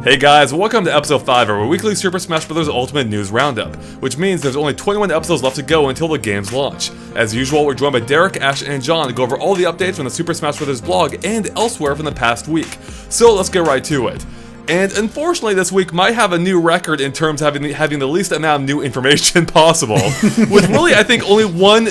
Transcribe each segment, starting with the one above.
Hey guys, welcome to episode 5 of our weekly Super Smash Bros. Ultimate News Roundup, which means there's only 21 episodes left to go until the game's launch. As usual, we're joined by Derek, Ash, and John to go over all the updates from the Super Smash Bros. Blog and elsewhere from the past week. So let's get right to it. And unfortunately this week might have a new record in terms of having the least amount of new information possible, with really I think only one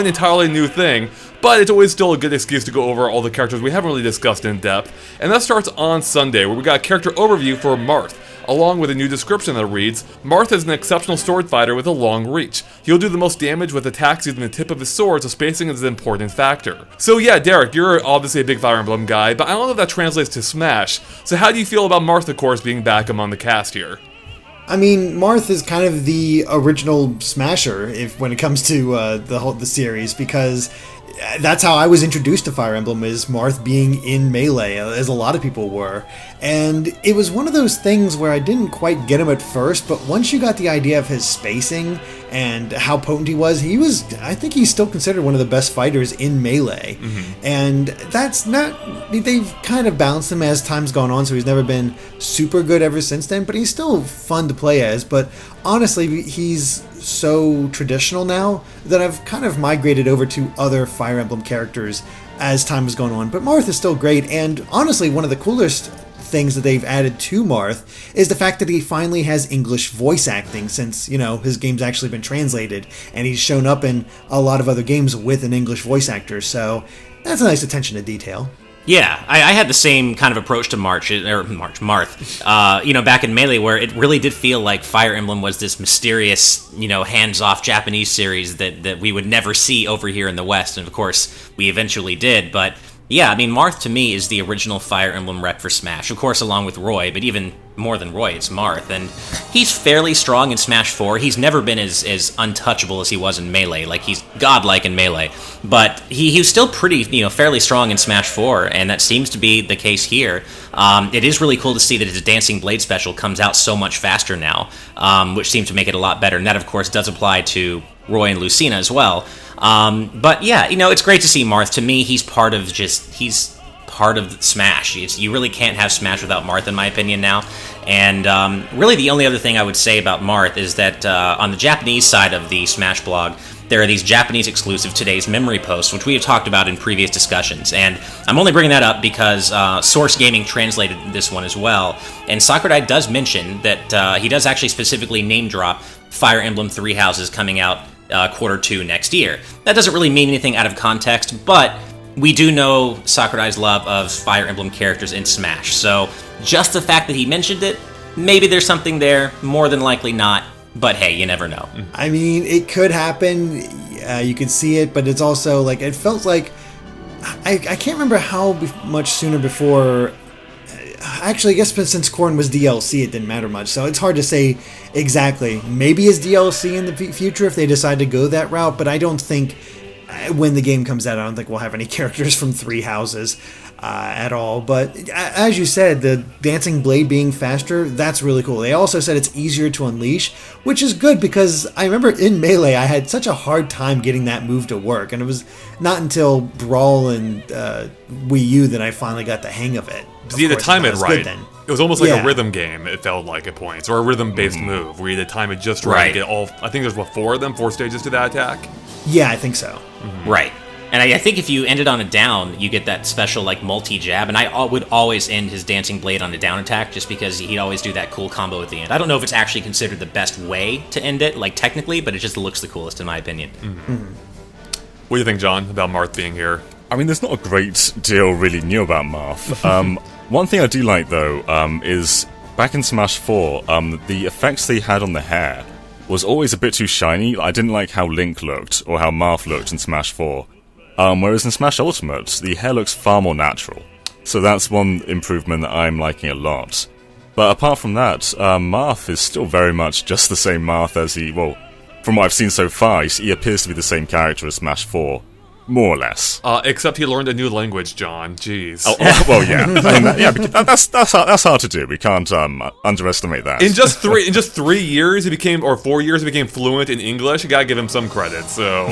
entirely new thing. But it's always still a good excuse to go over all the characters we haven't really discussed in depth, and that starts on Sunday, where we got a character overview for Marth, along with a new description that reads, Marth is an exceptional sword fighter with a long reach. He'll do the most damage with attacks using the tip of his sword, so spacing is an important factor. So yeah, Derek, you're obviously a big Fire Emblem guy, but I don't know if that translates to Smash, so how do you feel about Marth, of course, being back among the cast here? I mean, Marth is kind of the original Smasher when it comes to the series, because that's how I was introduced to Fire Emblem, is Marth being in Melee, as a lot of people were. And it was one of those things where I didn't quite get him at first, but once you got the idea of his spacing and how potent he was, I think he's still considered one of the best fighters in Melee. Mm-hmm. And they've kind of balanced him as time's gone on, so he's never been super good ever since then, but he's still fun to play as. But honestly, he's so traditional now that I've kind of migrated over to other Fire Emblem characters as time has gone on. But Marth is still great, and honestly, one of the coolest things that they've added to Marth is the fact that he finally has English voice acting, since, his game's actually been translated, and he's shown up in a lot of other games with an English voice actor, so that's a nice attention to detail. Yeah, I had the same kind of approach to Marth, back in Melee, where it really did feel like Fire Emblem was this mysterious, hands-off Japanese series that we would never see over here in the West, and of course, we eventually did, but yeah, I mean, Marth to me is the original Fire Emblem rep for Smash, of course along with Roy, but even more than Roy, it's Marth, and he's fairly strong in Smash 4. He's never been as untouchable as he was in Melee, like he's godlike in Melee, but he was still pretty, fairly strong in Smash 4, and that seems to be the case here. It is really cool to see that his Dancing Blade special comes out so much faster now, which seems to make it a lot better, and that of course does apply to Roy and Lucina as well. But yeah, it's great to see Marth. To me, he's part of Smash. You really can't have Smash without Marth, in my opinion, now. And really the only other thing I would say about Marth is that on the Japanese side of the Smash blog, there are these Japanese exclusive Today's Memory posts, which we have talked about in previous discussions. And I'm only bringing that up because Source Gaming translated this one as well. And Sakurai does mention that he does actually specifically name drop Fire Emblem Three Houses coming out Q2 next year. That doesn't really mean anything out of context, but we do know Sakurai's love of Fire Emblem characters in Smash, so just the fact that he mentioned it, maybe there's something there, more than likely not, but hey, you never know. I mean, it could happen, you could see it, but it's also, like, it felt like, I can't remember how much sooner before. Actually, I guess since Corrin was DLC, it didn't matter much, so it's hard to say exactly. Maybe it's DLC in the future if they decide to go that route, but I don't think, when the game comes out, I don't think we'll have any characters from Three Houses at all. But as you said, the Dancing Blade being faster, that's really cool. They also said it's easier to unleash, which is good, because I remember in Melee, I had such a hard time getting that move to work, and it was not until Brawl and Wii U that I finally got the hang of it. You had to time it right. It was almost like a rhythm game, it felt like at points, or a rhythm-based move, where you had to time it just right to get all. I think there's, 4 stages to that attack? Yeah, I think so. Mm-hmm. Right. And I think if you ended on a down, you get that special, multi-jab, and I would always end his Dancing Blade on a down attack, just because he'd always do that cool combo at the end. I don't know if it's actually considered the best way to end it, technically, but it just looks the coolest, in my opinion. Mm-hmm. Mm-hmm. What do you think, John, about Marth being here? I mean, there's not a great deal really new about Marth. One thing I do like, though, is back in Smash 4, the effects they had on the hair was always a bit too shiny. I didn't like how Link looked, or how Marth looked in Smash 4. Whereas in Smash Ultimate, the hair looks far more natural. So that's one improvement that I'm liking a lot. But apart from that, Marth is still very much just the same Marth as from what I've seen so far, he appears to be the same character as Smash 4. more or less. Except he learned a new language, John. Jeez. Oh, well, yeah. I mean, yeah, that's hard to do. We can't underestimate that. In just 3 years, he became, or 4 years, he became fluent in English. You gotta give him some credit. So,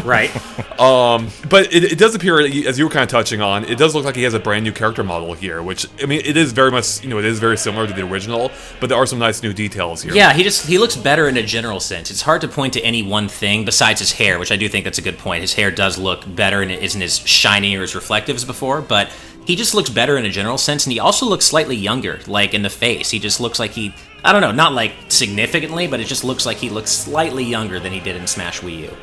Right. But it does appear, as you were kind of touching on, it does look like he has a brand new character model here. Which, I mean, it is very much, it is very similar to the original, but there are some nice new details here. Yeah, he looks better in a general sense. It's hard to point to any one thing besides his hair, which I do think that's a good point. His hair does look better and it isn't as shiny or as reflective as before, but he just looks better in a general sense, and he also looks slightly younger, like in the face. He just looks like I don't know, not like significantly, but it just looks like he looks slightly younger than he did in Smash Wii U.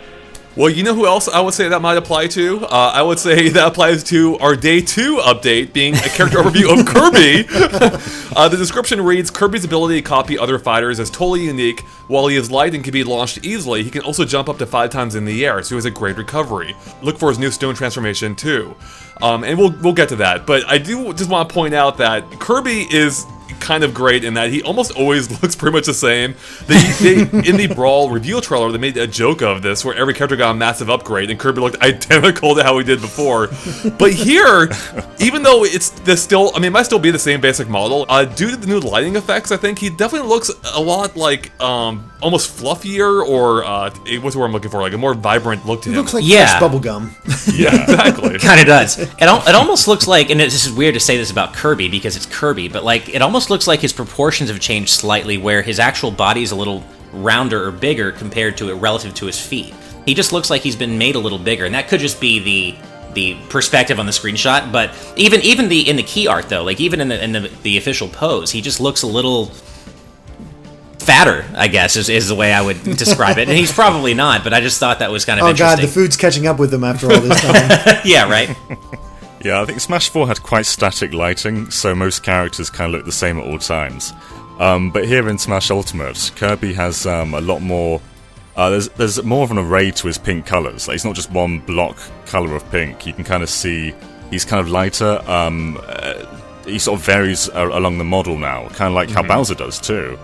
Well, you know who else I would say that might apply to? I would say that applies to our Day 2 update, being a character overview of Kirby. The description reads, Kirby's ability to copy other fighters is totally unique. While he is light and can be launched easily, he can also jump up to 5 times in the air, so he has a great recovery. Look for his new stone transformation, too. And we'll get to that, but I do just want to point out that Kirby is kind of great in that he almost always looks pretty much the same. They in the Brawl reveal trailer, they made a joke of this where every character got a massive upgrade and Kirby looked identical to how he did before. But here, even though it might still be the same basic model, due to the new lighting effects, I think he definitely looks a lot like almost fluffier, or what's the word I'm looking for, like a more vibrant look to him. It looks like fresh bubblegum. Yeah, exactly. Kind of does. It almost looks like, and this is weird to say this about Kirby because it's Kirby, but like it almost looks like his proportions have changed slightly, where his actual body is a little rounder or bigger compared to it relative to his feet. He just looks like he's been made a little bigger, and that could just be the perspective on the screenshot. But even in the key art though, like even in the official pose, he just looks a little fatter, I guess, is the way I would describe it. And he's probably not, but I just thought that was kind of interesting. Oh god, the food's catching up with him after all this time. Yeah, right? Yeah, I think Smash 4 had quite static lighting, so most characters kind of look the same at all times. But here in Smash Ultimate, Kirby has a lot more... there's more of an array to his pink colours. Like, it's not just one block colour of pink. You can kind of see he's kind of lighter. He sort of varies along the model now, kind of like how Bowser does too.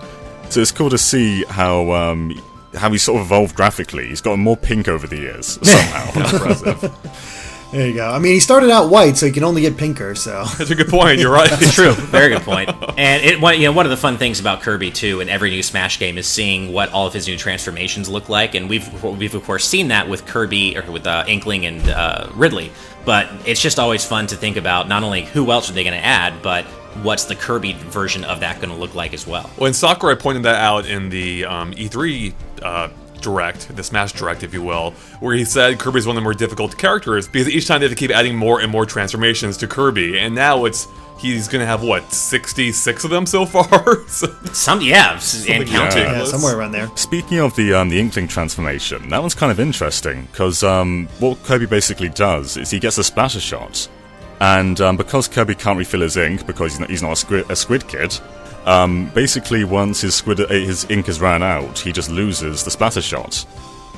So it's cool to see how he's sort of evolved graphically. He's gotten more pink over the years, somehow. Impressive. There you go. I mean, he started out white, so he can only get pinker, so... That's a good point, you're right. It's true. Very good point. And one of the fun things about Kirby, too, in every new Smash game is seeing what all of his new transformations look like, and we've of course seen that with Kirby, or with Inkling and Ridley, but it's just always fun to think about not only who else are they going to add, but what's the Kirby version of that going to look like as well. When Sakurai pointed that out in the E3 Direct, the Smash Direct, if you will, where he said Kirby's one of the more difficult characters because each time they have to keep adding more and more transformations to Kirby, and now he's gonna have 66 of them so far. And counting. Yeah, somewhere around there. Speaking of the Inkling transformation, that one's kind of interesting because what Kirby basically does is he gets a splatter shot, and because Kirby can't refill his ink because he's not a squid kid. Basically, once his ink has ran out, he just loses the splatter shot.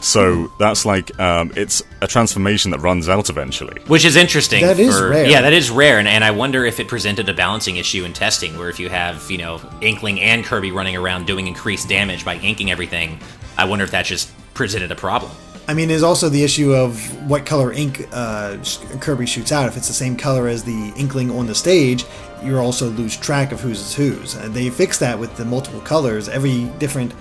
So that's like it's a transformation that runs out eventually, which is interesting. That is rare. Yeah, that is rare, and I wonder if it presented a balancing issue in testing, where if you have Inkling and Kirby running around doing increased damage by inking everything, I wonder if that just presented a problem. I mean, there's also the issue of what color ink Kirby shoots out. If it's the same color as the Inkling on the stage, you also lose track of whose is whose. And they fix that with the multiple colors. Every different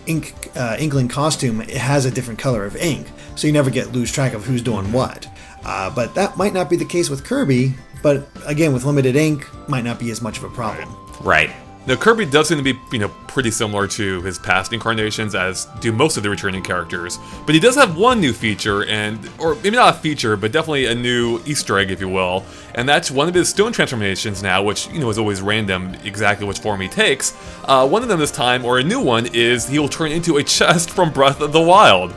Inkling costume has a different color of ink, so you never lose track of who's doing what. But that might not be the case with Kirby, but again, with limited ink, might not be as much of a problem. Right. Now, Kirby does seem to be, pretty similar to his past incarnations, as do most of the returning characters. But he does have one new feature, or maybe not a feature, but definitely a new Easter egg, if you will. And that's one of his stone transformations now, which, is always random exactly which form he takes. One of them this time, or a new one, is he will turn into a chest from Breath of the Wild.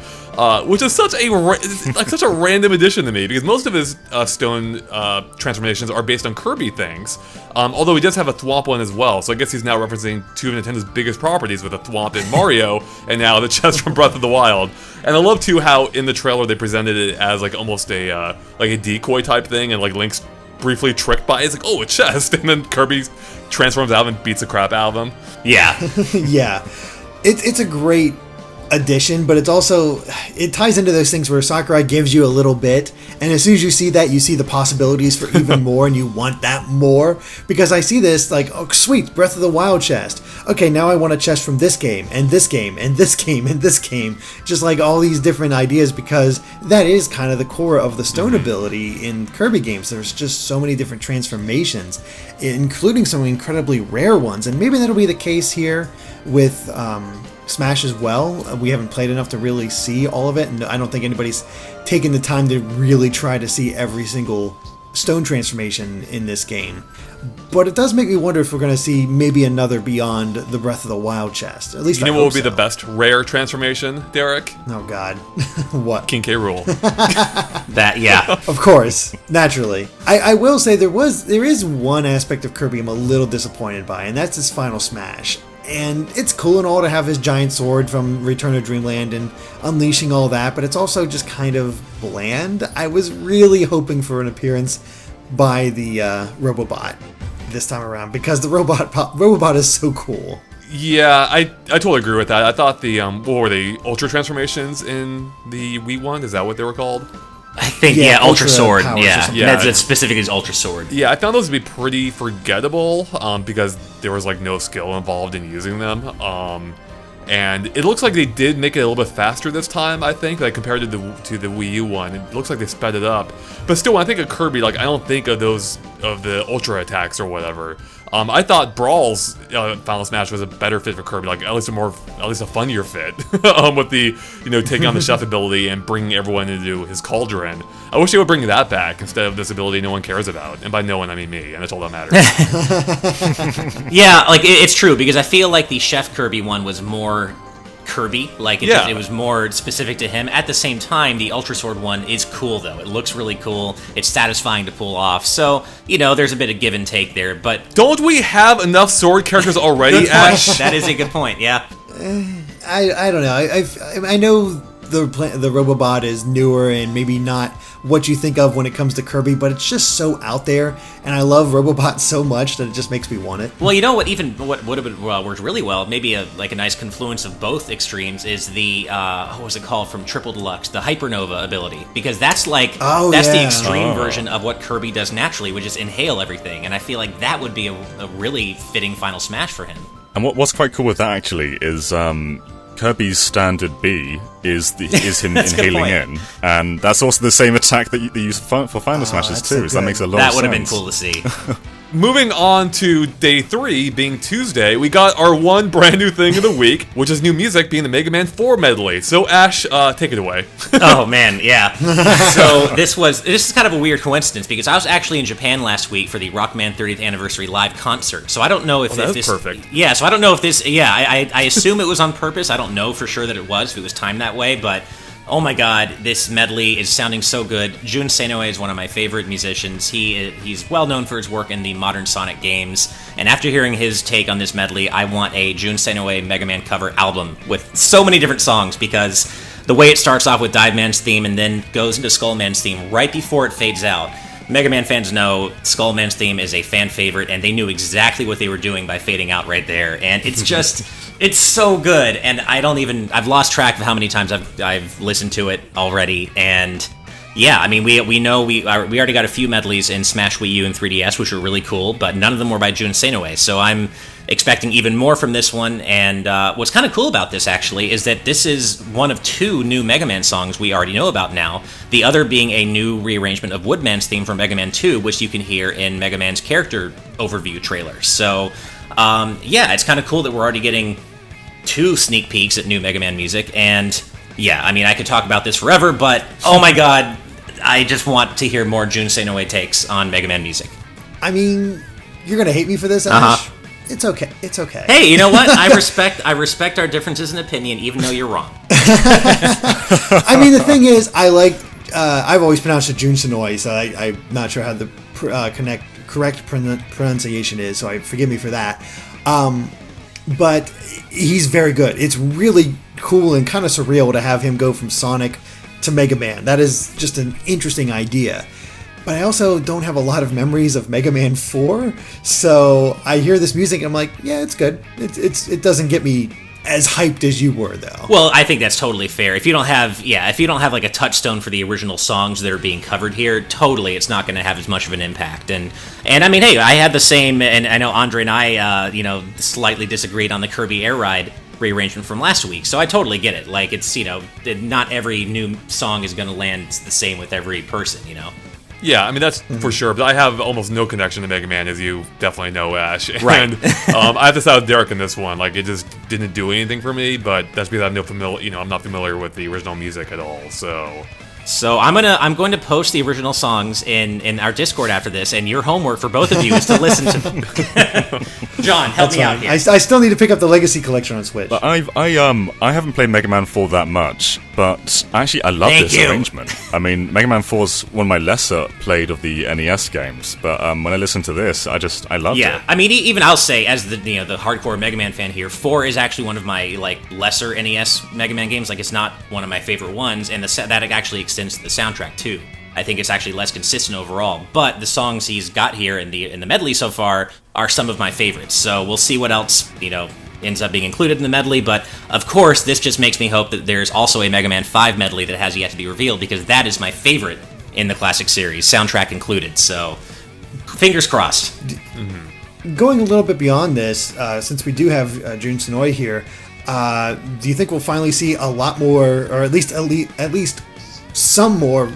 Which is such a random addition to me, because most of his stone transformations are based on Kirby things. Although he does have a Thwomp one as well, so I guess he's now referencing two of Nintendo's biggest properties with a Thwomp in Mario, and now the chest from Breath of the Wild. And I love too how in the trailer they presented it as almost a decoy type thing, and Link's briefly tricked by it. It's a chest, and then Kirby transforms out and beats the crap out of him. Yeah. Yeah, it's a great addition, but it ties into those things where Sakurai gives you a little bit, and as soon as you see that, you see the possibilities for even more, and you want that more. Because I see this like, oh sweet, Breath of the Wild chest. Okay, now I want a chest from this game, and this game, and this game, and this game. Just like all these different ideas, because that is kind of the core of the stone ability in Kirby games. There's just so many different transformations, including some incredibly rare ones, and maybe that'll be the case here with Smash as well. We haven't played enough to really see all of it, and I don't think anybody's taken the time to really try to see every single stone transformation in this game. But it does make me wonder if we're going to see maybe another beyond the Breath of the Wild chest. At least you know what would be the best rare transformation, Derek? Oh God, what? King K. Rool. That, yeah. Of course, naturally. I will say there is one aspect of Kirby I'm a little disappointed by, and that's his final smash. And it's cool and all to have his giant sword from Return of Dreamland and unleashing all that, but it's also just kind of bland. I was really hoping for an appearance by the Robobot this time around, because the Robobot is so cool. Yeah, I totally agree with that. I thought the, what were they, Ultra transformations in the Wii one? Is that what they were called? I think, yeah, Ultra Sword. Yeah, Yeah. that's specifically as Ultra Sword. Yeah, I found those to be pretty forgettable, because there was like no skill involved in using them. And it looks like they did make it a little bit faster this time, I think, like compared to the Wii U one. It looks like they sped it up. But still, when I think of Kirby, like I don't think of the Ultra attacks or whatever. I thought Brawl's Final Smash was a better fit for Kirby, like at least a funnier fit, with the taking on the chef ability and bringing everyone into his cauldron. I wish they would bring that back instead of this ability no one cares about, and by no one I mean me, and that's all that matters. Yeah, like it's true, because I feel like the Chef Kirby one was more Kirby, like it was more specific to him. At the same time, the Ultra Sword one is cool though. It looks really cool. It's satisfying to pull off. So, there's a bit of give and take there, but don't we have enough sword characters already, Ash? That is a good point, yeah. I don't know. I know the Robobot is newer and maybe not what you think of when it comes to Kirby, but it's just so out there, and I love Robobot so much that it just makes me want it. Well, what would have worked really well, maybe a nice confluence of both extremes, is the what was it called from Triple Deluxe, the Hypernova ability, because that's the extreme version of what Kirby does naturally, which is inhale everything, and I feel like that would be a really fitting final smash for him. And what's quite cool with that actually is Kirby's standard B is him inhaling in, and that's also the same attack that you use for Final Smashes too. So that makes a lot of sense. That would have been cool to see. Moving on to day 3, being Tuesday, we got our one brand new thing of the week, which is new music being the Mega Man 4 medley. So Ash, take it away. Oh man, yeah. So this is kind of a weird coincidence, because I was actually in Japan last week for the Rockman 30th Anniversary live concert. So I don't know if this perfect. Yeah, so I don't know if this. Yeah, I assume it was on purpose. I don't know for sure that it was, if it was timed that way, but. Oh my god, this medley is sounding so good. Jun Senoue is one of my favorite musicians. He's well known for his work in the modern Sonic games, and after hearing his take on this medley, I want a Jun Senoue Mega Man cover album with so many different songs, because the way it starts off with Dive Man's theme and then goes into Skullman's theme right before it fades out. Mega Man fans know Skullman's theme is a fan favorite, and they knew exactly what they were doing by fading out right there, and it's just... It's so good, and I've lost track of how many times I've listened to it already, and yeah, I mean, we know we already got a few medleys in Smash Wii U and 3DS, which were really cool, but none of them were by Jun Senoue, so I'm expecting even more from this one, and what's kind of cool about this, actually, is that this is one of 2 new Mega Man songs we already know about now, the other being a new rearrangement of Woodman's theme from Mega Man 2, which you can hear in Mega Man's character overview trailer, so... yeah, it's kind of cool that we're already getting 2 sneak peeks at new Mega Man music, and yeah, I mean, I could talk about this forever, but oh my god, I just want to hear more Jun Senoue takes on Mega Man music. I mean, you're gonna hate me for this, Ash. It's okay. It's okay. Hey, you know what? I respect our differences in opinion, even though you're wrong. I mean, the thing is, I've always pronounced it Jun Senoue, so I'm not sure how the correct pronunciation is, so forgive me for that. But he's very good. It's really cool and kind of surreal to have him go from Sonic to Mega Man. That is just an interesting idea. But I also don't have a lot of memories of Mega Man 4, so I hear this music and I'm like, yeah, it's good. It doesn't get me as hyped as you were, though. Well, I think that's totally fair. If you don't have like a touchstone for the original songs that are being covered here, totally, it's not going to have as much of an impact. And I mean, hey, I had the same, and I know Andre and I, slightly disagreed on the Kirby Air Ride rearrangement from last week, so I totally get it. Like, it's, not every new song is going to land the same with every person, Yeah, I mean, that's for sure, but I have almost no connection to Mega Man, as you definitely know, Ash. Right. And I have to side with Derek in this one. Like, it just didn't do anything for me, but that's because I'm not familiar with the original music at all, so... So I'm going to post the original songs in our Discord after this, and your homework for both of you is to listen to them. John, help me out here. I still need to pick up the Legacy Collection on Switch. But I haven't played Mega Man 4 that much, but actually I love this arrangement. I mean, Mega Man 4 is one of my lesser played of the NES games, but when I listen to this, I loved it. Yeah, I mean, even I'll say, as the the hardcore Mega Man fan here, 4 is actually one of my lesser NES Mega Man games. Like, it's not one of my favorite ones, and that actually extends to the soundtrack too. I think it's actually less consistent overall, but the songs he's got here in the medley so far are some of my favorites. So we'll see what else ends up being included in the medley. But of course, this just makes me hope that there's also a Mega Man 5 medley that has yet to be revealed, because that is my favorite in the classic series, soundtrack included. So fingers crossed. Going a little bit beyond this, since we do have Jun Senoue here, do you think we'll finally see a lot more, or at least some more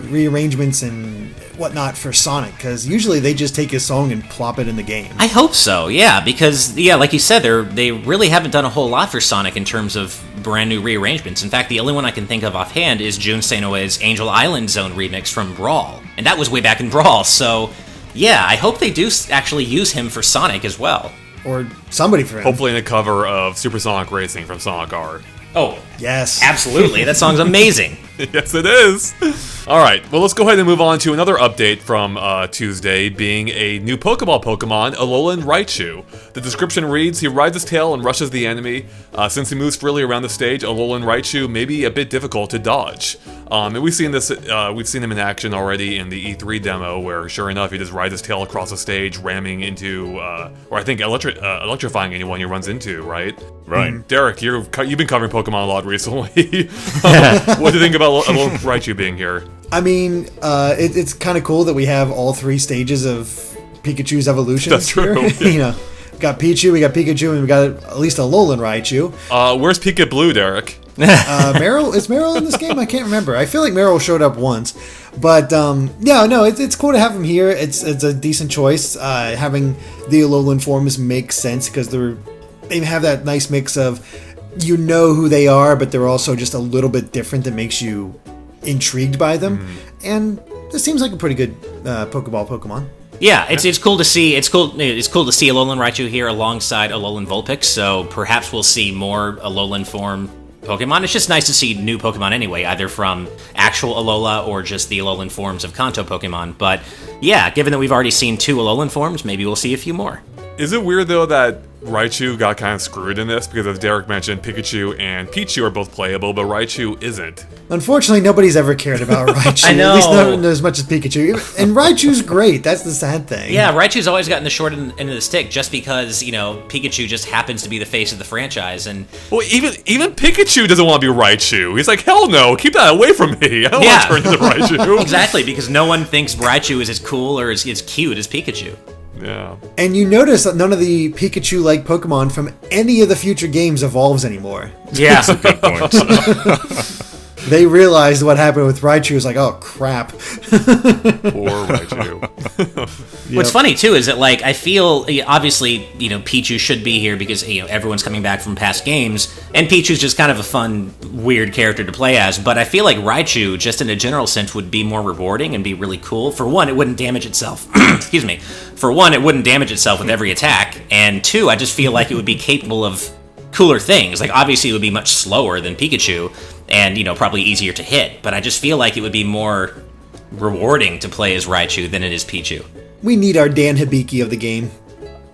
rearrangements and whatnot for Sonic? Because usually they just take his song and plop it in the game. I hope so, yeah, because, like you said, they really haven't done a whole lot for Sonic in terms of brand new rearrangements. In fact, the only one I can think of offhand is Jun Senoue's Angel Island Zone remix from Brawl, and that was way back in Brawl, so yeah, I hope they do actually use him for Sonic as well. Or somebody for him. Hopefully in a cover of Supersonic Racing from Sonic R. Oh, yes. Absolutely. That song's amazing. Yes, it is. All right, well, let's go ahead and move on to another update from Tuesday, being a new Pokeball Pokemon, Alolan Raichu. The description reads, he rides his tail and rushes the enemy. Since he moves freely around the stage, Alolan Raichu may be a bit difficult to dodge. And we've seen him in action already in the E3 demo, where sure enough, he just rides his tail across the stage, ramming into, or I think electrifying anyone he runs into, right? Right. Derek, you've been covering Pokemon a lot recently. What do you think about Alolan Raichu being here? I mean, it's kind of cool that we have all three stages of Pikachu's evolution. That's true. Here. We got Pichu, we got Pikachu, and we got at least Alolan Raichu. Where's Pika Blue, Derek? Meryl, is Meryl in this game? I can't remember. I feel like Meryl showed up once, but it's cool to have him here. It's a decent choice. Having the Alolan forms makes sense because they have that nice mix of who they are, but they're also just a little bit different that makes you intrigued by them. And this seems like a pretty good Pokeball Pokemon. Yeah, it's cool to see. It's cool to see Alolan Raichu here alongside Alolan Vulpix. So perhaps we'll see more Alolan form Pokemon. It's just nice to see new Pokemon anyway, either from actual Alola or just the Alolan forms of Kanto Pokemon. But yeah, given that we've already seen 2 Alolan forms, maybe we'll see a few more. Is it weird though that Raichu got kind of screwed in this? Because as Derek mentioned, Pikachu and Pichu are both playable, but Raichu isn't. Unfortunately, nobody's ever cared about Raichu. I know. At least not as much as Pikachu. And Raichu's great. That's the sad thing. Yeah, Raichu's always gotten the short end of the stick just because, Pikachu just happens to be the face of the franchise. And well, even Pikachu doesn't want to be Raichu. He's like, hell no, keep that away from me. I don't want to turn into Raichu. Exactly, because no one thinks Raichu is as cool or as cute as Pikachu. Yeah. And you notice that none of the Pikachu-like Pokemon from any of the future games evolves anymore. Yeah. That's a good point. They realized what happened with Raichu. Was like, oh, crap. Poor Raichu. What's funny, too, is that, I feel, obviously, Pichu should be here because, everyone's coming back from past games, and Pichu's just kind of a fun, weird character to play as, but I feel like Raichu, just in a general sense, would be more rewarding and be really cool. For one, it wouldn't damage itself. Excuse me. For one, it wouldn't damage itself with every attack, and two, I just feel like it would be capable of cooler things. Obviously, it would be much slower than Pikachu, and, probably easier to hit, but I just feel like it would be more rewarding to play as Raichu than it is Pichu. We need our Dan Hibiki of the game.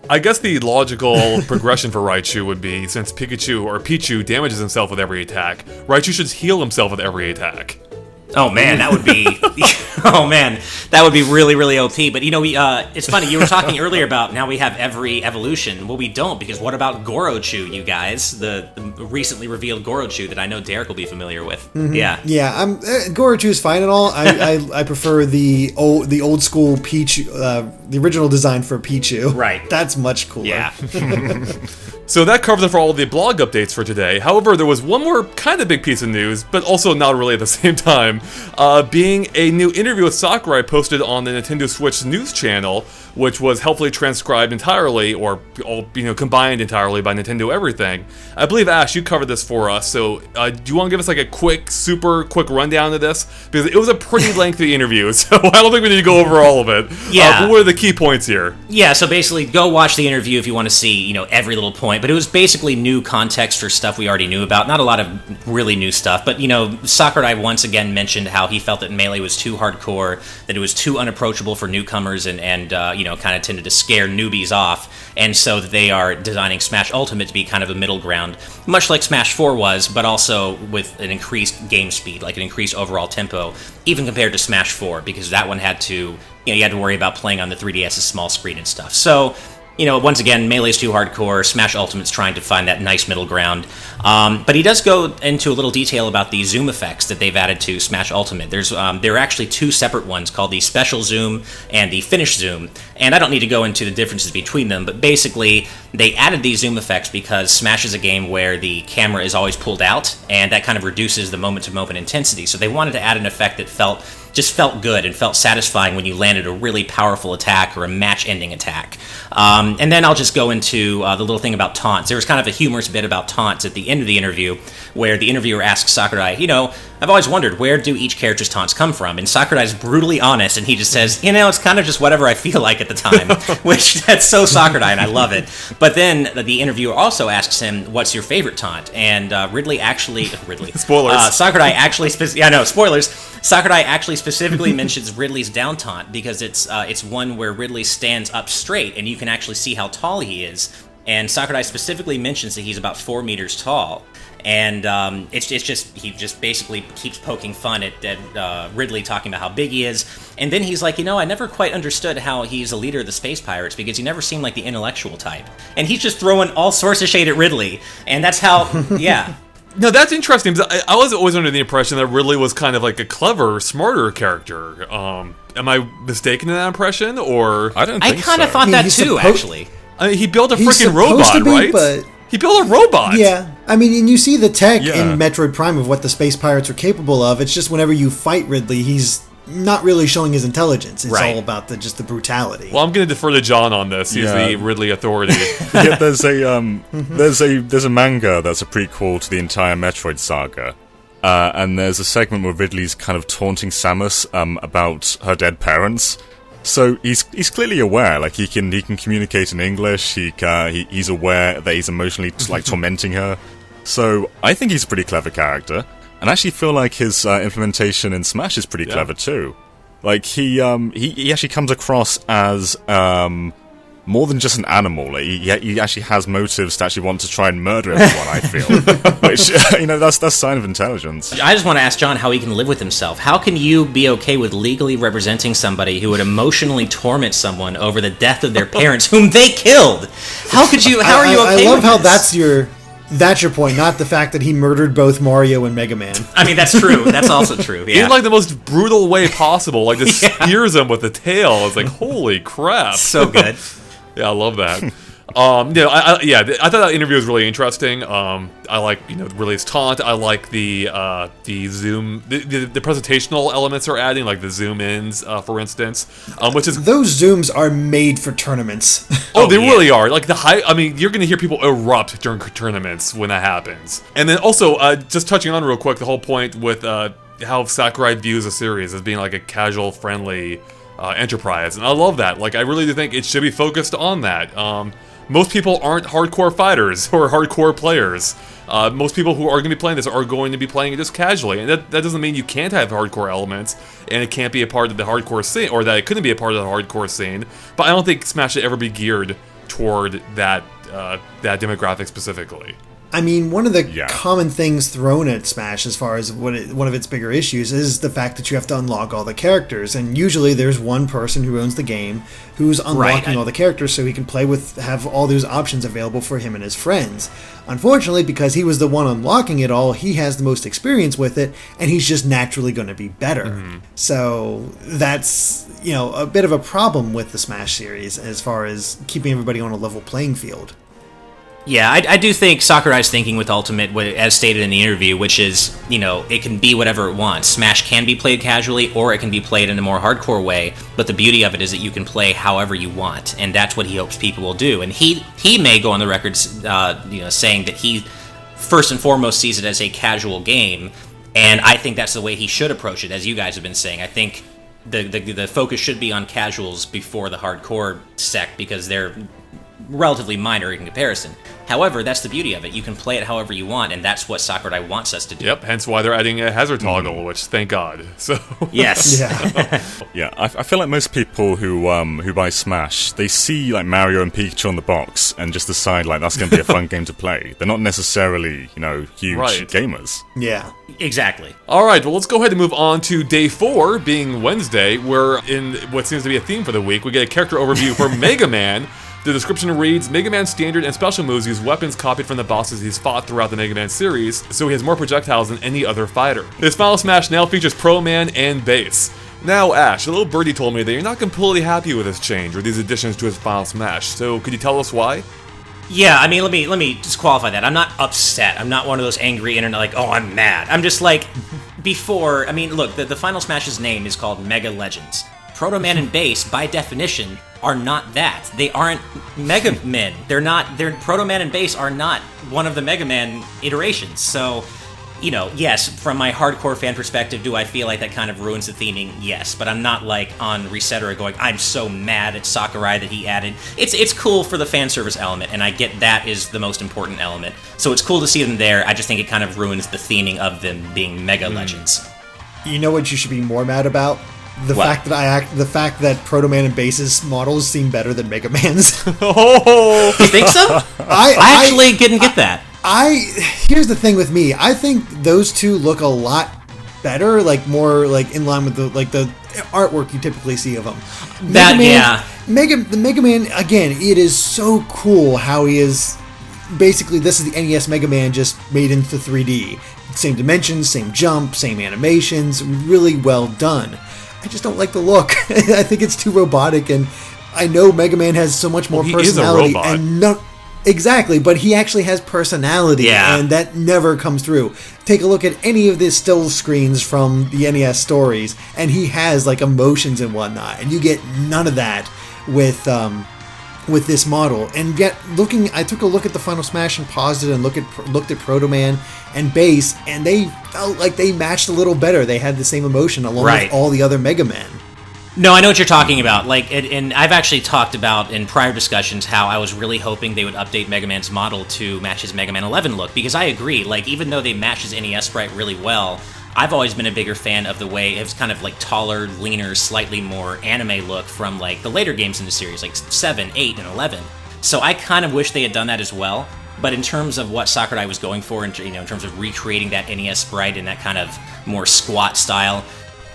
I guess the logical progression for Raichu would be, since Pikachu or Pichu damages himself with every attack, Raichu should heal himself with every attack. Oh man, that would be that would be really, really OP. But it's funny, you were talking earlier about now we have every evolution. Well, we don't, because what about Gorochu, you guys? The recently revealed Gorochu that I know Derek will be familiar with. Mm-hmm. Yeah, Gorochu's fine and all. I prefer the old school Peach, the original design for Pichu. Right. That's much cooler. Yeah. So that covers it for all of the blog updates for today. However, there was one more kind of big piece of news, but also not really at the same time, being a new interview with Sakurai posted on the Nintendo Switch news channel, which was helpfully transcribed entirely, or combined entirely by Nintendo Everything. I believe, Ash, you covered this for us, so do you want to give us like a super quick rundown of this? Because it was a pretty lengthy interview, so I don't think we need to go over all of it. Yeah. But what are the key points here? Yeah, so basically, go watch the interview if you want to see, every little point. But it was basically new context for stuff we already knew about. Not a lot of really new stuff, but, Sakurai once again mentioned how he felt that Melee was too hardcore, that it was too unapproachable for newcomers, and kind of tended to scare newbies off. And so they are designing Smash Ultimate to be kind of a middle ground, much like Smash 4 was, but also with an increased game speed, like an increased overall tempo, even compared to Smash 4, because that one had to, you had to worry about playing on the 3DS's small screen and stuff. So, once again, Melee's too hardcore, Smash Ultimate's trying to find that nice middle ground. But he does go into a little detail about the zoom effects that they've added to Smash Ultimate. There are actually two separate ones called the Special Zoom and the Finish Zoom. And I don't need to go into the differences between them, but basically, they added these zoom effects because Smash is a game where the camera is always pulled out, and that kind of reduces the moment-to-moment intensity. So they wanted to add an effect that felt good and felt satisfying when you landed a really powerful attack or a match-ending attack. And then I'll just go into the little thing about taunts. There was kind of a humorous bit about taunts at the end of the interview, where the interviewer asks Sakurai, I've always wondered, where do each character's taunts come from? And Sakurai's brutally honest, and he just says, it's kind of just whatever I feel like at the time, which that's so Sakurai, and I love it. But then the interviewer also asks him, what's your favorite taunt? And Ridley Spoilers. Sakurai actually, spoilers. Sakurai actually specifically mentions Ridley's down taunt because it's one where Ridley stands up straight and you can actually see how tall he is. And Sakurai specifically mentions that he's about 4 meters tall. And he just basically keeps poking fun at Ridley, talking about how big he is. And then he's like, I never quite understood how he's a leader of the Space Pirates because he never seemed like the intellectual type. And he's just throwing all sorts of shade at Ridley. And that's how, yeah. No, that's interesting, because I was always under the impression that Ridley was kind of like a clever, smarter character. Am I mistaken in that impression, or... I don't think so. I kind of thought that too, actually. I mean, he built a He's freaking supposed robot, to be, right? but- He built a robot! Yeah, I mean, and you see the tech Yeah. in Metroid Prime of what the Space Pirates are capable of. It's just whenever you fight Ridley, he's not really showing his intelligence. It's Right. all about just the brutality. Well, I'm going to defer to John on this. He's Yeah. the Ridley authority. Yeah, there's a manga that's a prequel to the entire Metroid saga, and there's a segment where Ridley's kind of taunting Samus about her dead parents. So he's clearly aware, like he can communicate in English. He's aware that he's emotionally tormenting her. So I think he's a pretty clever character, and I actually feel like his implementation in Smash is pretty clever too. Like he actually comes across as more than just an animal. Like, he actually has motives to actually want to try and murder everyone, I feel. Which, that's a sign of intelligence. I just want to ask John how he can live with himself. How can you be okay with legally representing somebody who would emotionally torment someone over the death of their parents whom they killed? How are you okay I love with how this? that's your point, not the fact that he murdered both Mario and Mega Man. I mean, that's true. That's also true, yeah. In like the most brutal way possible. Like, just spears him with the tail. It's like, holy crap. So good. Yeah, I love that. I thought that interview was really interesting. I like, Ridley's taunt. I like the zoom, the presentational elements they're adding, like the zoom ins, for instance, which is Those zooms are made for tournaments. they really are. Like you're gonna hear people erupt during tournaments when that happens. And then also, just touching on real quick, the whole point with how Sakurai views a series as being like a casual, friendly enterprise, and I love that. Like, I really do think it should be focused on that. Most people aren't hardcore fighters or hardcore players. Most people who are going to be playing this are going to be playing it just casually, and that doesn't mean you can't have hardcore elements, and it can't be a part of the hardcore scene, or that it couldn't be a part of the hardcore scene. But I don't think Smash should ever be geared toward that demographic specifically. I mean, one of the Yeah. common things thrown at Smash as far as one of its bigger issues is the fact that you have to unlock all the characters. And usually there's one person who owns the game who's unlocking all the characters so he can have all those options available for him and his friends. Unfortunately, because he was the one unlocking it all, he has the most experience with it, and he's just naturally going to be better. So that's, a bit of a problem with the Smash series as far as keeping everybody on a level playing field. Yeah, I do think Sakurai's thinking with Ultimate, as stated in the interview, which is, it can be whatever it wants. Smash can be played casually, or it can be played in a more hardcore way, but the beauty of it is that you can play however you want, and that's what he hopes people will do. And he may go on the record, saying that he, first and foremost, sees it as a casual game, and I think that's the way he should approach it, as you guys have been saying. I think the focus should be on casuals before the hardcore sect, because they're relatively minor in comparison. However, that's the beauty of it. You can play it however you want, and that's what Sakurai wants us to do. Yep, hence why they're adding a hazard toggle, which, thank God. So Yes. Yeah. Yeah, I feel like most people who buy Smash, they see like Mario and Pikachu on the box and just decide like that's going to be a fun game to play. They're not necessarily, huge Right. gamers. Yeah. Exactly. All right, well, let's go ahead and move on to day 4, being Wednesday, where in what seems to be a theme for the week, we get a character overview for Mega Man. The description reads, Mega Man's standard and special moves use weapons copied from the bosses he's fought throughout the Mega Man series, so he has more projectiles than any other fighter. His Final Smash now features Pro Man and Bass. Now, Ash, a little birdie told me that you're not completely happy with this change or these additions to his Final Smash, so could you tell us why? Yeah, I mean, let me just qualify that. I'm not upset. I'm not one of those angry internet like, oh, I'm mad. I'm just like, before, I mean, look, the Final Smash's name is called Mega Legends. Proto Man and Bass, by definition, are not that. They aren't Mega Men. They're Proto Man and Bass are not one of the Mega Man iterations. So, yes, from my hardcore fan perspective, do I feel like that kind of ruins the theming? Yes, but I'm not like on Resetera going, I'm so mad at Sakurai that he added. It's cool for the fan service element, and I get that is the most important element. So it's cool to see them there. I just think it kind of ruins the theming of them being Mega Legends. You know what you should be more mad about? The What? fact that Proto Man and Bass's models seem better than Mega Man's. Oh! You think so? I actually didn't get that. Here's the thing with me. I think those two look a lot better, like more like in line with the artwork you typically see of them. The Mega Man, again, it is so cool how he is. Basically, this is the NES Mega Man just made into 3D. Same dimensions, same jump, same animations, really well done. I just don't like the look. I think it's too robotic, and I know Mega Man has so much more He personality. is a robot. And no, exactly, but he actually has personality, Yeah. and that never comes through. Take a look at any of the still screens from the NES stories, and he has like emotions and whatnot, and you get none of that with this model. And yet, I took a look at the Final Smash and paused it and looked at Proto Man and Bass, and they felt like they matched a little better. They had the same emotion along with all the other Mega Men. No, I know what you're talking about. And I've actually talked about in prior discussions how I was really hoping they would update Mega Man's model to match his Mega Man 11 look, because I agree. Like, even though they match his NES sprite really well, I've always been a bigger fan of the way it's kind of like taller, leaner, slightly more anime look from like the later games in the series, like 7, 8, and 11. So I kind of wish they had done that as well. But in terms of what Sakurai was going for, in terms of recreating that NES sprite in that kind of more squat style,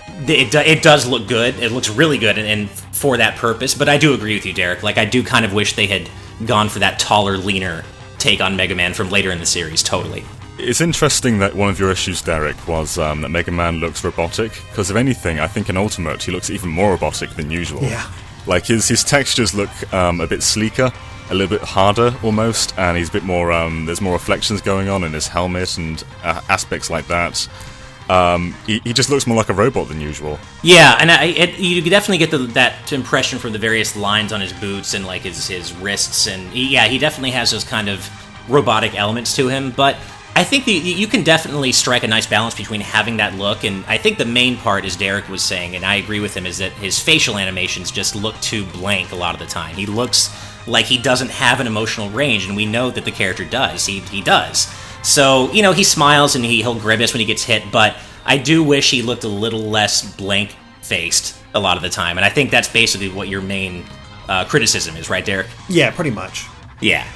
it does look good. It looks really good, and for that purpose. But I do agree with you, Derek. Like, I do kind of wish they had gone for that taller, leaner take on Mega Man from later in the series. Totally. It's interesting that one of your issues, Derek, was that Mega Man looks robotic, because if anything, I think in Ultimate he looks even more robotic than usual. Yeah. Like, his textures look a bit sleeker, a little bit harder almost, and he's a bit more, there's more reflections going on in his helmet and aspects like that. He just looks more like a robot than usual. Yeah, and you definitely get that impression from the various lines on his boots and like his wrists, and he definitely has those kind of robotic elements to him, but I think you can definitely strike a nice balance between having that look, and I think the main part, as Derek was saying, and I agree with him, is that his facial animations just look too blank a lot of the time. He looks like he doesn't have an emotional range, and we know that the character does. He does. So, he smiles and he'll grimace when he gets hit, but I do wish he looked a little less blank-faced a lot of the time, and I think that's basically what your main criticism is, right, Derek? Yeah, pretty much. Yeah.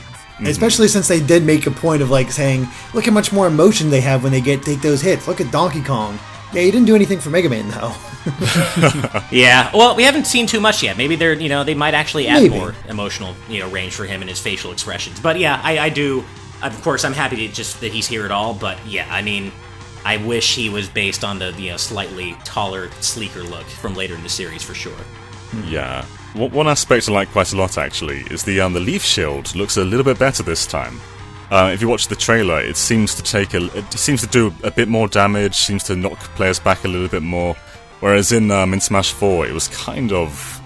Especially since they did make a point of like saying, look how much more emotion they have when they take those hits. Look at Donkey Kong. Yeah, he didn't do anything for Mega Man though. Yeah, well, we haven't seen too much yet. Maybe they might actually add more emotional, range for him and his facial expressions. But yeah, I do. Of course, I'm happy that he's here at all. But yeah, I mean, I wish he was based on the slightly taller, sleeker look from later in the series for sure. Yeah. One aspect I like quite a lot, actually, is the leaf shield looks a little bit better this time. If you watch the trailer, it seems to do a bit more damage, seems to knock players back a little bit more, whereas in Smash 4, it was kind of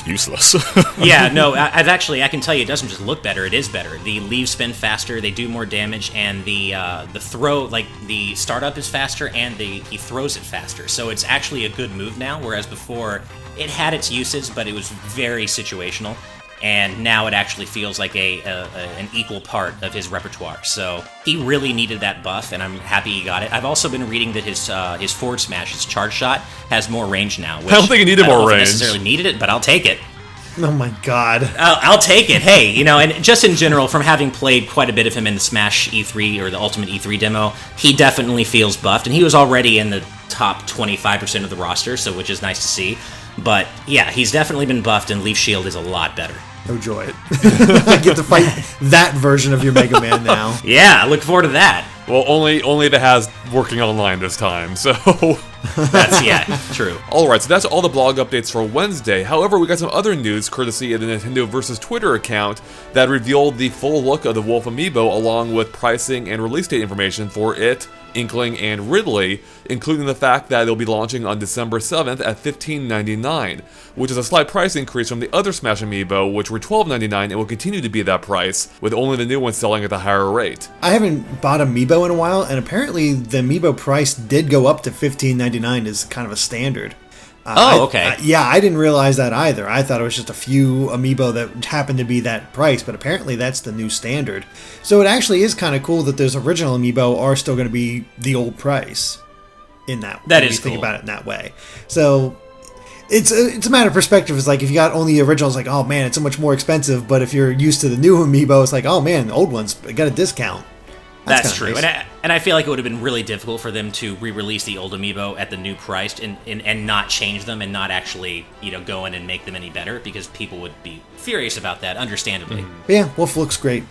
useless. Yeah, no, I can tell you, it doesn't just look better; it is better. The leaves spin faster, they do more damage, and the throw, like the startup, is faster, and he throws it faster. So it's actually a good move now, whereas before it had its uses, but it was very situational. And now it actually feels like an equal part of his repertoire. So he really needed that buff, and I'm happy he got it. I've also been reading that his forward smash, his charge shot, has more range now. Which I don't think he needed more range. I necessarily needed it, but I'll take it. Oh my god. I'll take it. Hey, and just in general, from having played quite a bit of him in the Smash E3 or the Ultimate E3 demo, he definitely feels buffed, and he was already in the top 25% of the roster, so which is nice to see. But yeah, he's definitely been buffed, and Leaf Shield is a lot better. Oh joy. I get to fight that version of your Mega Man now. Yeah, I look forward to that. Well, only if it has working online this time, so... That's, true. Alright, so that's all the blog updates for Wednesday. However, we got some other news courtesy of the Nintendo vs. Twitter account that revealed the full look of the Wolf Amiibo along with pricing and release date information for it, Inkling, and Ridley, including the fact that it'll be launching on December 7th at $15.99, which is a slight price increase from the other Smash Amiibo, which were $12.99 and will continue to be that price, with only the new ones selling at the higher rate. I haven't bought Amiibo in a while, and apparently the Amiibo price did go up to $15.99 as kind of a standard. Okay. I didn't realize that either. I thought it was just a few Amiibo that happened to be that price, but apparently that's the new standard. So it actually is kind of cool that those original Amiibo are still going to be the old price in that. That is cool. Think about it in that way. So it's a matter of perspective. It's like if you got only the originals, like, oh man, it's so much more expensive. But if you're used to the new Amiibo, it's like, oh man, the old ones got a discount. That's true. Nice. And I feel like it would have been really difficult for them to re-release the old Amiibo at the new price and not change them and not actually, go in and make them any better, because people would be furious about that, understandably. But yeah, Wolf looks great.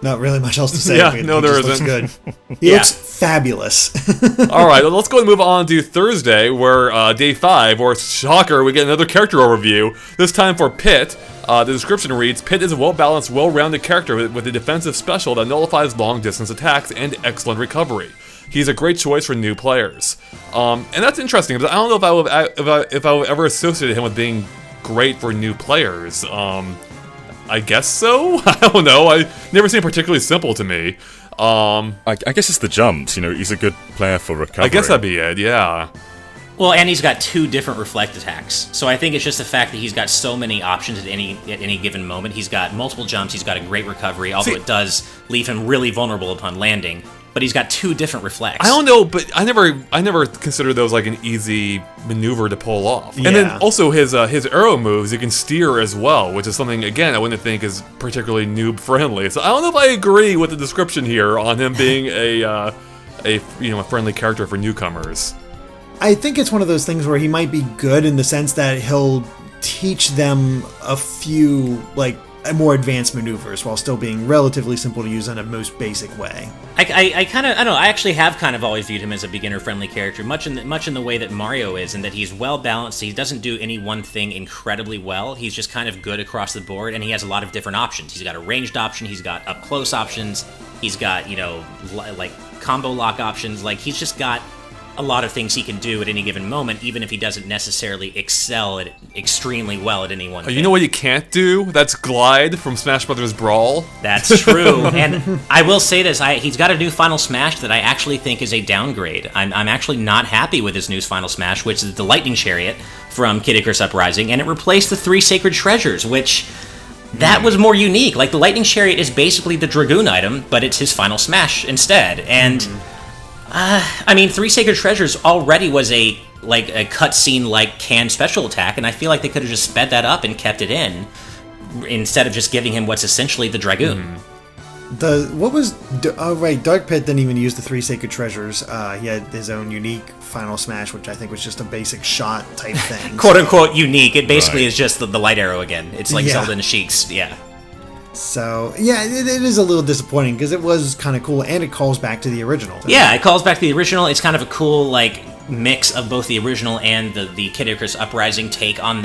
Not really much else to say. Yeah, no, there isn't. Looks good. He looks fabulous. Alright, well, let's go and move on to Thursday, where day 5, or shocker, we get another character overview, this time for Pit. The description reads, Pit is a well-balanced, well-rounded character with a defensive special that nullifies long-distance attacks and excellent recovery. He's a great choice for new players. And that's interesting, because I don't know if I would ever associate him with being great for new players. I guess so? I don't know. I never seemed particularly simple to me. I guess it's the jumps, he's a good player for recovery. I guess that'd be it, yeah. Well, and he's got 2 different reflect attacks, so I think it's just the fact that he's got so many options at any given moment. He's got multiple jumps, he's got a great recovery, although it does leave him really vulnerable upon landing. But he's got 2 different reflects. I don't know, but I never considered those like an easy maneuver to pull off. Yeah. And then also his arrow moves, you can steer as well, which is something again I wouldn't think is particularly noob friendly. So I don't know if I agree with the description here on him being a friendly character for newcomers. I think it's one of those things where he might be good in the sense that he'll teach them a few, more advanced maneuvers while still being relatively simple to use in a most basic way. I don't know, I actually have kind of always viewed him as a beginner-friendly character, much in the way that Mario is, in that he's well-balanced, he doesn't do any one thing incredibly well, he's just kind of good across the board, and he has a lot of different options. He's got a ranged option, he's got up-close options, he's got, combo lock options, he's just got a lot of things he can do at any given moment, even if he doesn't necessarily excel at it extremely well at any one thing. You know what you can't do? That's glide from Smash Brothers Brawl. That's true. And I will say this, he's got a new Final Smash that I actually think is a downgrade. I'm actually not happy with his new Final Smash, which is the Lightning Chariot from Kid Icarus Uprising, and it replaced the 3 Sacred Treasures, which... that was more unique. The Lightning Chariot is basically the Dragoon item, but it's his Final Smash instead. And... 3 Sacred Treasures already was a cutscene canned special attack, and I feel like they could have just sped that up and kept it in, instead of just giving him what's essentially the Dragoon. Dark Pit didn't even use the 3 Sacred Treasures. He had his own unique Final Smash, which I think was just a basic shot type thing. Quote unquote unique. It basically is just the light arrow again. It's like Zelda and Sheik's, yeah. So, yeah, it is a little disappointing because it was kind of cool, and it calls back to the original. Yeah, it calls back to the original. It's kind of a cool, like, mix of both the original and the Kid Icarus Uprising take on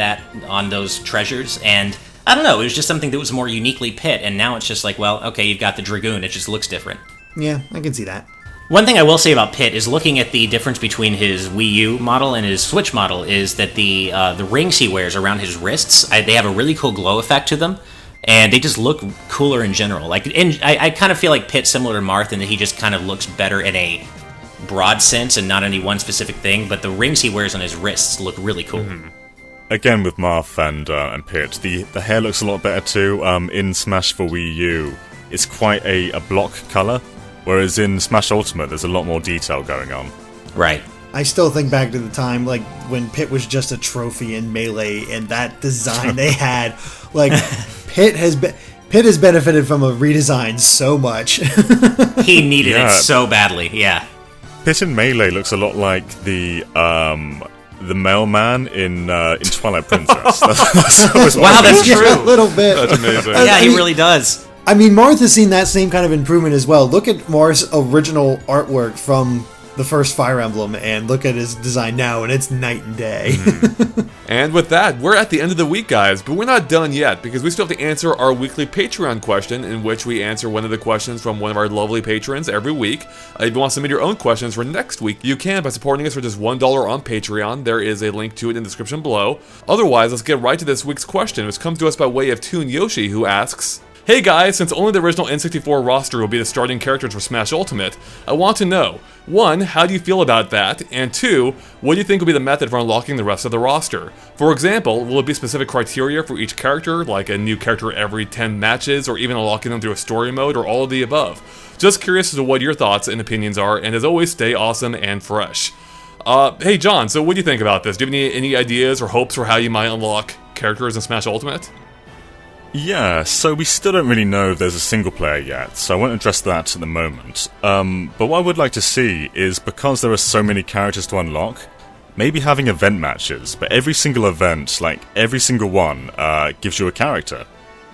those treasures, and I don't know, it was just something that was more uniquely Pit, and now it's just like, well, okay, you've got the Dragoon, it just looks different. Yeah, I can see that. One thing I will say about Pit is looking at the difference between his Wii U model and his Switch model is that the rings he wears around his wrists, they have a really cool glow effect to them, and they just look cooler in general. Like, I kind of feel like Pit's similar to Marth in that he just kind of looks better in a broad sense and not any one specific thing, but the rings he wears on his wrists look really cool. Mm-hmm. Again, with Marth and Pit, the hair looks a lot better too. In Smash for Wii U, it's quite a block colour, whereas in Smash Ultimate, there's a lot more detail going on. Right. I still think back to the time, like, when Pit was just a trophy in Melee, and that design they had, like, Pit has benefited from a redesign so much. He needed it so badly, yeah. Pit in Melee looks a lot like the mailman in Twilight Princess. Wow, that's true. A little bit. That's amazing. Yeah, he really does. I mean, Marth has seen that same kind of improvement as well. Look at Marth's original artwork from the first Fire Emblem, and look at his design now, and it's night and day. Mm-hmm. And with that, we're at the end of the week, guys, but we're not done yet, because we still have to answer our weekly Patreon question, in which we answer one of the questions from one of our lovely patrons every week. If you want to submit your own questions for next week, you can by supporting us for just $1 on Patreon. There is a link to it in the description below. Otherwise, let's get right to this week's question, which comes to us by way of Toon Yoshi, who asks, "Hey guys, since only the original N64 roster will be the starting characters for Smash Ultimate, I want to know, 1, how do you feel about that? And 2, what do you think will be the method for unlocking the rest of the roster? For example, will it be specific criteria for each character, like a new character every 10 matches, or even unlocking them through a story mode, or all of the above? Just curious as to what your thoughts and opinions are, and as always, stay awesome and fresh." Hey John, so what do you think about this? Do you have any ideas or hopes for how you might unlock characters in Smash Ultimate? Yeah, so we still don't really know if there's a single player yet, so I won't address that at the moment. But what I would like to see is, because there are so many characters to unlock, maybe having event matches, but every single event, like every single one, gives you a character.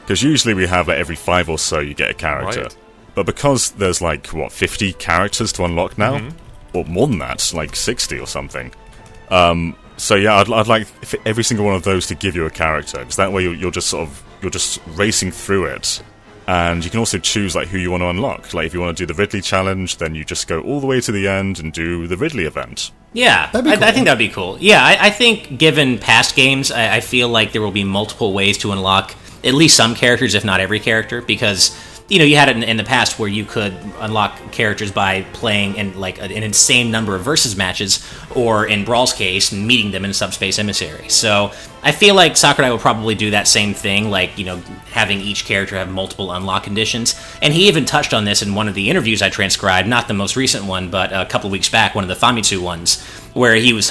Because usually we have, like, every 5 or so you get a character. Right. But because there's, like, 50 characters to unlock now? Mm-hmm. Or more than that, like 60 or something. So yeah, I'd like every single one of those to give you a character, because that way you're just racing through it, and you can also choose like who you want to unlock. Like if you want to do the Ridley challenge, then you just go all the way to the end and do the Ridley event. Yeah, That'd be cool. I think that'd be cool. Yeah, I think given past games, I feel like there will be multiple ways to unlock at least some characters, if not every character, because you had it in the past where you could unlock characters by playing in like an insane number of versus matches, or in Brawl's case, meeting them in Subspace Emissary. So I feel like Sakurai will probably do that same thing, like, having each character have multiple unlock conditions. And he even touched on this in one of the interviews I transcribed, not the most recent one, but a couple of weeks back, one of the Famitsu ones, where he was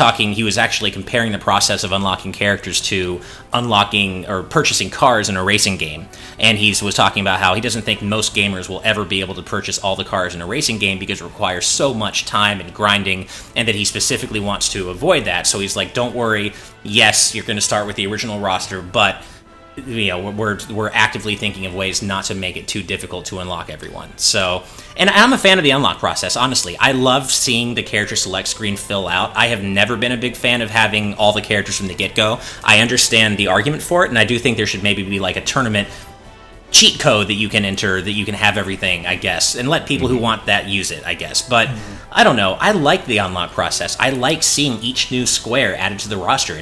actually comparing the process of unlocking characters to unlocking or purchasing cars in a racing game. And he was talking about how he doesn't think most gamers will ever be able to purchase all the cars in a racing game because it requires so much time and grinding, and that he specifically wants to avoid that. So he's like, don't worry, yes, you're going to start with the original roster, but we're actively thinking of ways not to make it too difficult to unlock everyone. So, and I'm a fan of the unlock process, honestly. I love seeing the character select screen fill out. I have never been a big fan of having all the characters from the get-go. I understand the argument for it, and I do think there should maybe be like a tournament cheat code that you can enter, that you can have everything, I guess, and let people who want that use it, I guess. But I don't know, I like the unlock process. I like seeing each new square added to the roster.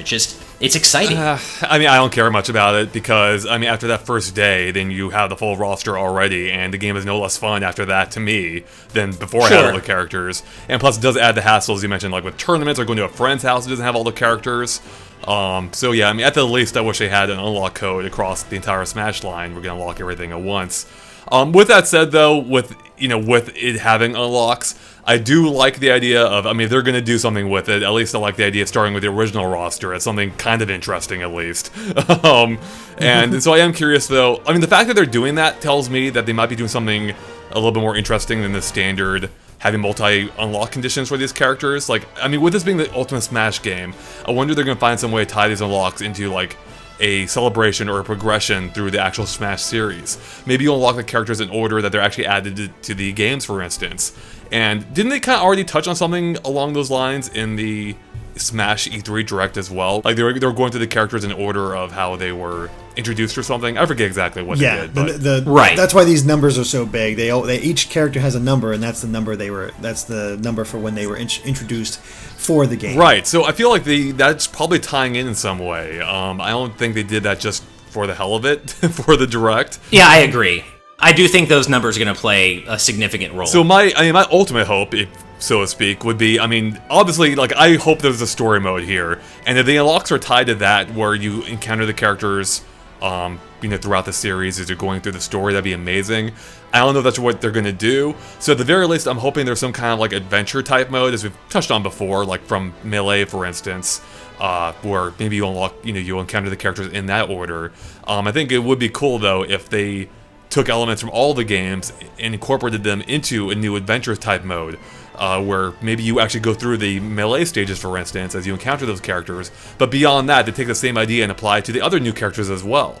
It's exciting. I don't care much about it, because, after that first day, then you have the full roster already, and the game is no less fun after that, to me, than before I had all the characters. And plus, it does add the hassle, as you mentioned, like with tournaments, or going to a friend's house that doesn't have all the characters. So yeah, at the least, I wish they had an unlock code across the entire Smash line. We're gonna unlock everything at once. With that said, though, with it having unlocks, I do like the idea of, they're going to do something with it. At least I like the idea of starting with the original roster as something kind of interesting, at least. And so I am curious, though. The fact that they're doing that tells me that they might be doing something a little bit more interesting than the standard having multi-unlock conditions for these characters. Like, I mean, with this being the Ultimate Smash game, I wonder if they're going to find some way to tie these unlocks into, like, a celebration or a progression through the actual Smash series. Maybe you unlock the characters in order that they're actually added to the games, for instance. And didn't they kind of already touch on something along those lines in the Smash E3 Direct as well? Like, they were going through the characters in order of how they were introduced or something. I forget exactly what they did. But right. That's why these numbers are so big. They each character has a number, and that's the number That's the number for when they were introduced for the game. Right. So I feel like that's probably tying in some way. I don't think they did that just for the hell of it for the Direct. Yeah, I agree. I do think those numbers are going to play a significant role. So my ultimate hope, if so to speak, would be, I mean, obviously, like, I hope there's a story mode here, and if the unlocks are tied to that, where you encounter the characters, throughout the series as you're going through the story, that'd be amazing. I don't know if that's what they're gonna do. So at the very least, I'm hoping there's some kind of like adventure type mode, as we've touched on before, like from Melee, for instance, where maybe you unlock, you encounter the characters in that order. I think it would be cool though if they took elements from all the games and incorporated them into a new adventure type mode, where maybe you actually go through the Melee stages, for instance, as you encounter those characters, but beyond that, they take the same idea and apply it to the other new characters as well,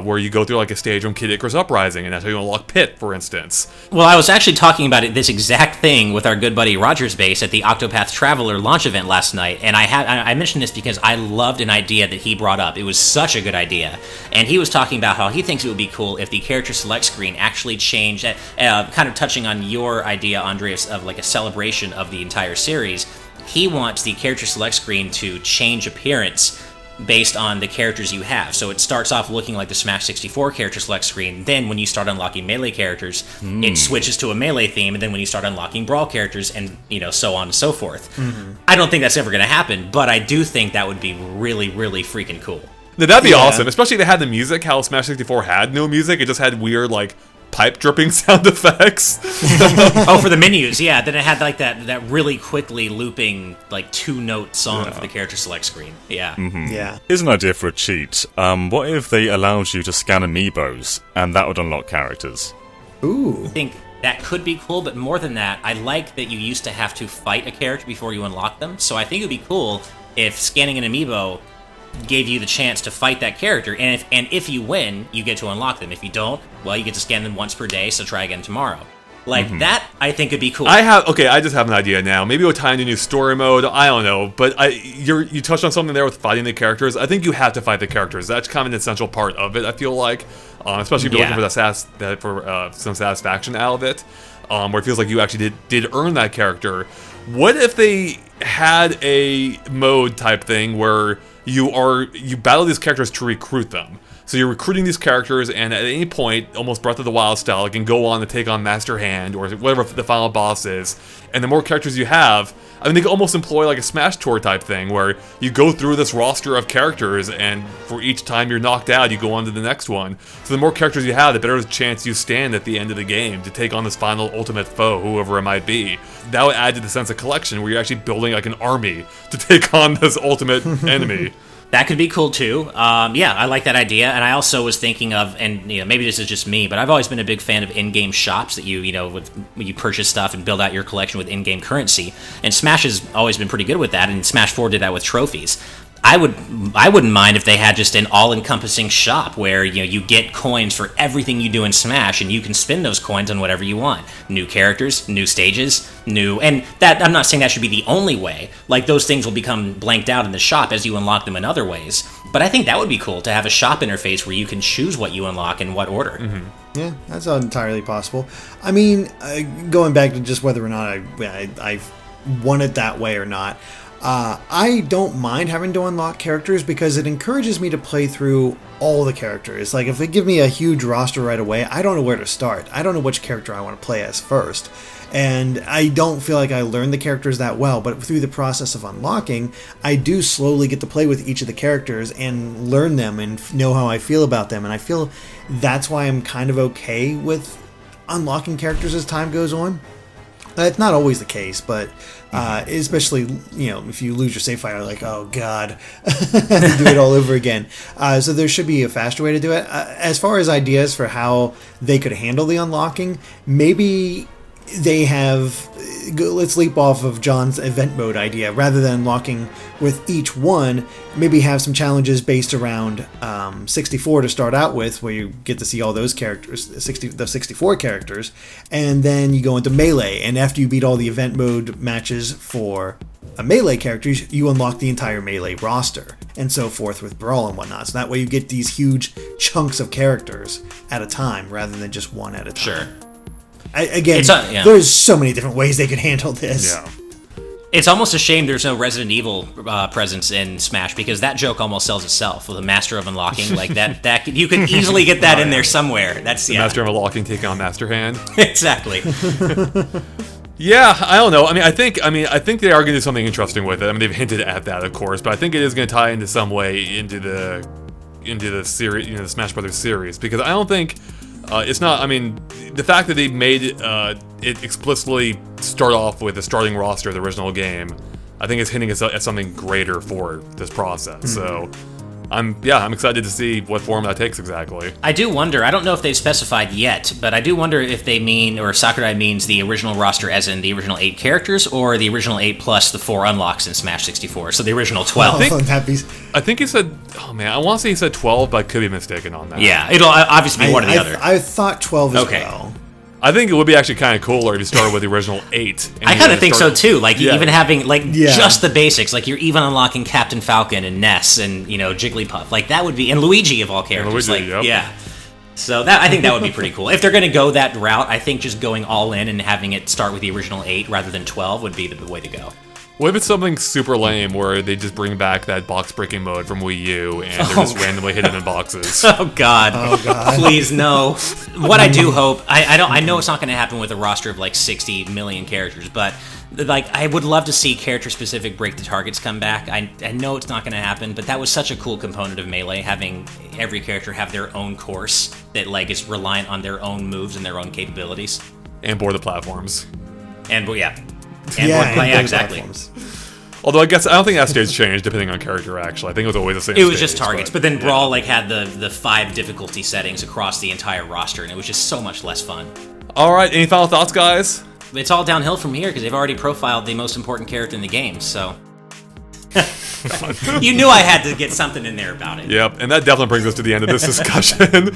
where you go through like a stage from Kid Icarus Uprising, and that's how you unlock Pit, for instance. Well, I was actually talking about this exact thing with our good buddy Rogers Base at the Octopath Traveler launch event last night, and I mentioned this because I loved an idea that he brought up. It was such a good idea, and he was talking about how he thinks it would be cool if the character select screen actually changed, kind of touching on your idea, Andreas, of like a celebration of the entire series. He wants the character select screen to change appearance based on the characters you have. So it starts off looking like the Smash 64 character select screen. Then when you start unlocking Melee characters, it switches to a Melee theme. And then when you start unlocking Brawl characters, and so on and so forth. Mm-hmm. I don't think that's ever going to happen, but I do think that would be really, really freaking cool. Now, that'd be awesome, especially if they had the music, how Smash 64 had no music. It just had weird, like, pipe dripping sound effects. Oh, for the menus, yeah. Then it had like that really quickly looping like 2-note song for the character select screen. Yeah. Mm-hmm. Yeah. Here's an idea for a cheat. What if they allowed you to scan amiibos and that would unlock characters? Ooh. I think that could be cool, but more than that, I like that you used to have to fight a character before you unlock them. So I think it would be cool if scanning an amiibo gave you the chance to fight that character, and if you win, you get to unlock them. If you don't, well, you get to scan them once per day, so try again tomorrow. Like, that, I think, would be cool. I just have an idea now. Maybe we'll tie in a new story mode, I don't know, but you touched on something there with fighting the characters. I think you have to fight the characters. That's kind of an essential part of it, I feel like, especially if you're looking for some satisfaction out of it, where it feels like you actually did earn that character. What if they had a mode type thing where you battle these characters to recruit them? So you're recruiting these characters, and at any point, almost Breath of the Wild style, you can go on to take on Master Hand or whatever the final boss is. And the more characters you have, I mean, they could almost employ like a Smash Tour type thing, where you go through this roster of characters, and for each time you're knocked out, you go on to the next one. So the more characters you have, the better chance you stand at the end of the game to take on this final ultimate foe, whoever it might be. That would add to the sense of collection, where you're actually building like an army to take on this ultimate enemy. That could be cool too. Yeah, I like that idea, and I also was thinking of, and maybe this is just me, but I've always been a big fan of in-game shops that when you purchase stuff and build out your collection with in-game currency. And Smash has always been pretty good with that, and Smash 4 did that with trophies. I wouldn't mind if they had just an all-encompassing shop where you get coins for everything you do in Smash, and you can spend those coins on whatever you want. New characters, new stages, and that I'm not saying that should be the only way. Like, those things will become blanked out in the shop as you unlock them in other ways. But I think that would be cool to have a shop interface where you can choose what you unlock in what order. Mm-hmm. Yeah, that's entirely possible. I mean, going back to just whether or not I want it that way or not. I don't mind having to unlock characters because it encourages me to play through all the characters. Like, if they give me a huge roster right away, I don't know where to start. I don't know which character I want to play as first. And I don't feel like I learn the characters that well, but through the process of unlocking, I do slowly get to play with each of the characters and learn them and know how I feel about them. And I feel that's why I'm kind of okay with unlocking characters as time goes on. It's not always the case, but especially, if you lose your save file, like, oh god, to do it all over again. So there should be a faster way to do it. As far as ideas for how they could handle the unlocking, maybe they have, let's leap off of John's event mode idea. Rather than unlocking with each one, maybe have some challenges based around 64 to start out with, where you get to see all those characters, the 64 characters, and then you go into Melee, and after you beat all the event mode matches for Melee characters, you unlock the entire Melee roster, and so forth with Brawl and whatnot. So that way you get these huge chunks of characters at a time, rather than just one at a time. Sure. There's so many different ways they could handle this. Yeah. It's almost a shame there's no Resident Evil presence in Smash, because that joke almost sells itself with a Master of Unlocking. Like that you could easily get that in there somewhere. That's Master of Unlocking taking on Master Hand. Exactly. Yeah, I don't know. I think they are going to do something interesting with it. They've hinted at that, of course, but I think it is going to tie into some way into the series, the Smash Brothers series, because I don't think. It's not. The fact that they made it explicitly start off with the starting roster of the original game, I think it's hinting at something greater for this process. So, I'm excited to see what form that takes exactly. I do wonder. I don't know if they've specified yet, but I do wonder if they mean, or Sakurai means, the original roster as in the original 8 characters, or the original 8 plus the 4 unlocks in Smash 64. So the original 12. I think he said. Oh man, I want to say he said 12, but I could be mistaken on that. Yeah, it'll obviously be one or the other. I thought 12 as well. I think it would be actually kind of cooler if you started with the original 8. I kind of think so too. Like even having just the basics, like you're even unlocking Captain Falcon and Ness and Jigglypuff, like that would be, and Luigi of all characters. So I think that would be pretty cool. If they're going to go that route, I think just going all in and having it start with the original 8 rather than 12 would be the way to go. What if it's something super lame where they just bring back that box breaking mode from Wii U and they're just randomly hidden in boxes? Oh God! Please no. What I do hope, I know it's not going to happen with a roster of like 60 million characters, but I would love to see character specific break the targets come back. I know it's not going to happen, but that was such a cool component of Melee, having every character have their own course that is reliant on their own moves and their own capabilities. And board the platforms. Exactly. Although I don't think that stage changed depending on character. Actually, I think it was always the same. It was just targets, but then Brawl had the 5 difficulty settings across the entire roster, and it was just so much less fun. All right, any final thoughts, guys? It's all downhill from here because they've already profiled the most important character in the game. So you knew I had to get something in there about it. Yep, and that definitely brings us to the end of this discussion.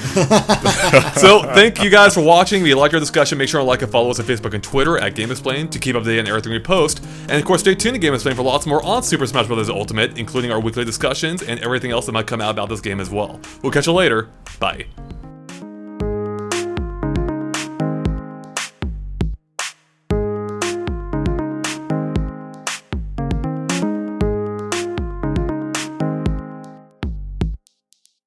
So, thank you guys for watching. If you like our discussion, make sure to like and follow us on Facebook and Twitter at GameXplain to keep up to date on everything we post. And of course, stay tuned to GameXplain for lots more on Super Smash Bros. Ultimate, including our weekly discussions and everything else that might come out about this game as well. We'll catch you later. Bye.